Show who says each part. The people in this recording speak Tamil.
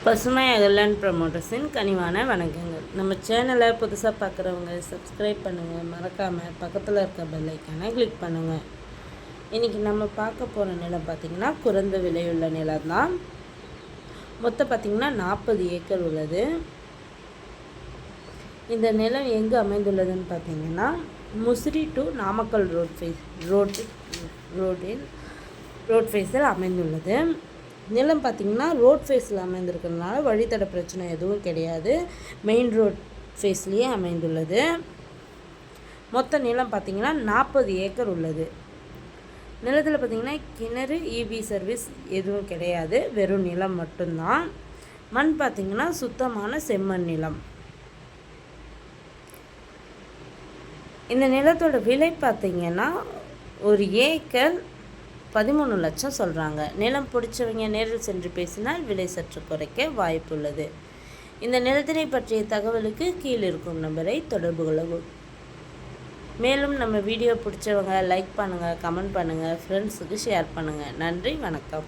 Speaker 1: பசுமை அகர்லேண்ட் ப்ரமோட்டர்ஸின் கனிவான வணக்கங்கள். நம்ம சேனலை புதுசாக பார்க்குறவங்க சப்ஸ்கிரைப் பண்ணுங்கள், மறக்காமல் பக்கத்தில் இருக்க பெல் ஐக்கானை கிளிக் பண்ணுங்கள். இன்றைக்கி நம்ம பார்க்க போகிற நிலம் பார்த்திங்கன்னா குறைந்த விலையுள்ள நிலம் தான். மொத்தம் பார்த்திங்கன்னா 40 ஏக்கர் உள்ளது. இந்த நிலம் எங்கே அமைந்துள்ளதுன்னு பார்த்திங்கன்னா முசிறி டு நாமக்கல் ரோட் ஃபேஸில் அமைந்துள்ளது. நிலம் பார்த்திங்கன்னா ரோட் ஃபேஸில் அமைந்திருக்கிறதுனால வழித்தட பிரச்சனை எதுவும் கிடையாது. மெயின் ரோட் ஃபேஸ்லேயே அமைந்துள்ளது. மொத்த நிலம் பார்த்திங்கன்னா 40 ஏக்கர் உள்ளது. நிலத்தில் பார்த்திங்கன்னா கிணறு, இபி சர்வீஸ் எதுவும் கிடையாது. வெறும் நிலம் மட்டும்தான். மண் பார்த்திங்கன்னா சுத்தமான செம்மண் நிலம். இந்த நிலத்தோட விலை பார்த்திங்கன்னா ஒரு ஏக்கர் 13 லட்சம் சொல்கிறாங்க. நிலம் பிடிச்சவங்க நேரில் சென்று பேசினால் விலை சற்று குறைக்க வாய்ப்புள்ளது. இந்த நிலத்தினை பற்றிய தகவலுக்கு கீழே இருக்கும் நம்பரை தொடர்பு கொள்ளவும். மேலும் நம்ம வீடியோ பிடிச்சவங்க லைக் பண்ணுங்கள், கமெண்ட் பண்ணுங்கள், ஃப்ரெண்ட்ஸுக்கு ஷேர் பண்ணுங்கள். நன்றி, வணக்கம்.